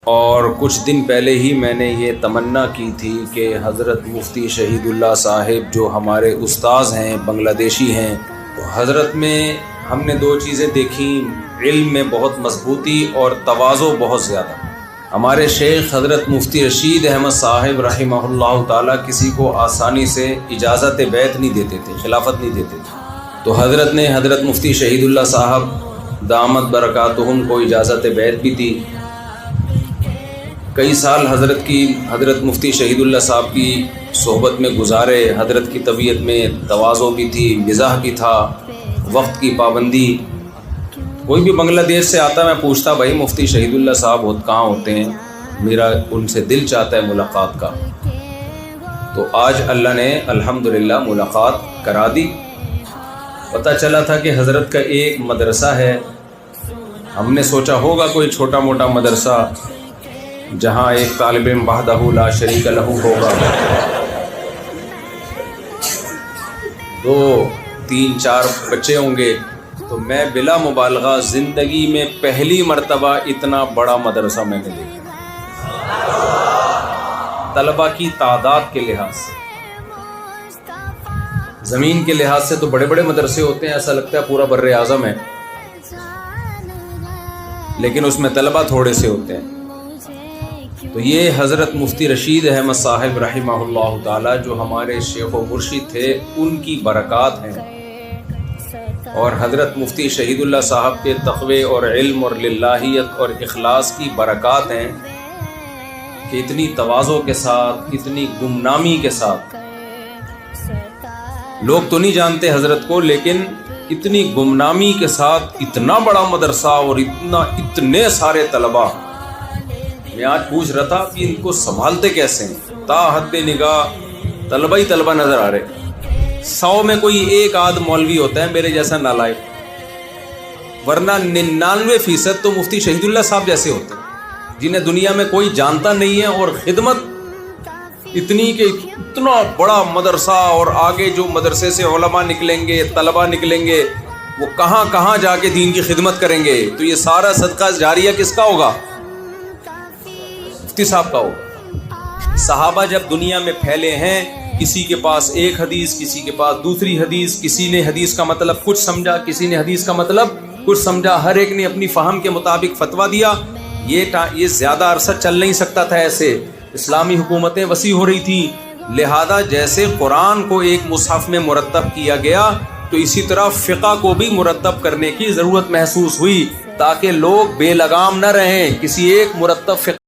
اور کچھ دن پہلے ہی میں نے یہ تمنا کی تھی کہ حضرت مفتی شہید اللہ صاحب جو ہمارے استاذ ہیں، بنگلہ دیشی ہیں، تو حضرت میں ہم نے دو چیزیں دیکھیں، علم میں بہت مضبوطی اور تواضع بہت زیادہ۔ ہمارے شیخ حضرت مفتی رشید احمد صاحب رحمہ اللہ تعالیٰ کسی کو آسانی سے اجازت بیعت نہیں دیتے تھے، خلافت نہیں دیتے تھے، تو حضرت نے حضرت مفتی شہید اللہ صاحب دامت برکاتہم کو اجازت بیعت بھی دی۔ کئی سال حضرت مفتی شہید اللہ صاحب کی صحبت میں گزارے۔ حضرت کی طبیعت میں تواضع بھی تھی، مزاح بھی تھا، وقت کی پابندی۔ کوئی بھی بنگلہ دیش سے آتا میں پوچھتا بھائی مفتی شہید اللہ صاحب کہاں ہوتے ہیں، میرا ان سے دل چاہتا ہے ملاقات کا۔ تو آج اللہ نے الحمدللہ ملاقات کرا دی۔ پتہ چلا تھا کہ حضرت کا ایک مدرسہ ہے، ہم نے سوچا ہوگا کوئی چھوٹا موٹا مدرسہ جہاں ایک طالب علم وحدہ لا شریک لہ ہوگا، 2 3 4 بچے ہوں گے۔ تو میں بلا مبالغہ زندگی میں پہلی مرتبہ اتنا بڑا مدرسہ میں نے دیکھا، طلبہ کی تعداد کے لحاظ سے۔ زمین کے لحاظ سے تو بڑے بڑے مدرسے ہوتے ہیں، ایسا لگتا ہے پورا بر اعظم ہے، لیکن اس میں طلبہ تھوڑے سے ہوتے ہیں۔ تو یہ حضرت مفتی رشید احمد صاحب رحمہ اللہ تعالی جو ہمارے شیخ و مرشد تھے، ان کی برکات ہیں، اور حضرت مفتی شہید اللہ صاحب کے تقوی اور علم اور للہیت اور اخلاص کی برکات ہیں کہ اتنی تواضع کے ساتھ، اتنی گمنامی کے ساتھ، لوگ تو نہیں جانتے حضرت کو، لیکن اتنی گمنامی کے ساتھ اتنا بڑا مدرسہ اور اتنے سارے طلبہ۔ میں آج پوچھ رہا تھا کہ ان کو سنبھالتے کیسے ہیں، تا حد نگاہ طلبہ ہی طلبہ نظر آ رہے۔ 100 میں کوئی ایک آدھ مولوی ہوتا ہے میرے جیسا نالائق، ورنہ 99% تو مفتی شہید اللہ صاحب جیسے ہوتے ہیں جنہیں دنیا میں کوئی جانتا نہیں ہے، اور خدمت اتنی کہ اتنا بڑا مدرسہ، اور آگے جو مدرسے سے علماء نکلیں گے، طلبہ نکلیں گے، وہ کہاں کہاں جا کے دین کی خدمت کریں گے۔ تو یہ سارا صدقہ جاریہ کس کا ہوگا؟ مفتی صاحب کا ہوگا۔ صحابہ جب دنیا میں پھیلے ہیں، کسی کے پاس ایک حدیث، کسی کے پاس دوسری حدیث، کسی نے حدیث کا مطلب کچھ سمجھا، کسی نے حدیث کا مطلب کچھ سمجھا، ہر ایک نے اپنی فہم کے مطابق فتویٰ دیا۔ یہ زیادہ عرصہ چل نہیں سکتا تھا ایسے، اسلامی حکومتیں وسیع ہو رہی تھیں، لہذا جیسے قرآن کو ایک مصحف میں مرتب کیا گیا، تو اسی طرح فقہ کو بھی مرتب کرنے کی ضرورت محسوس ہوئی، تاکہ لوگ بے لگام نہ رہیں، کسی ایک مرتب فقہ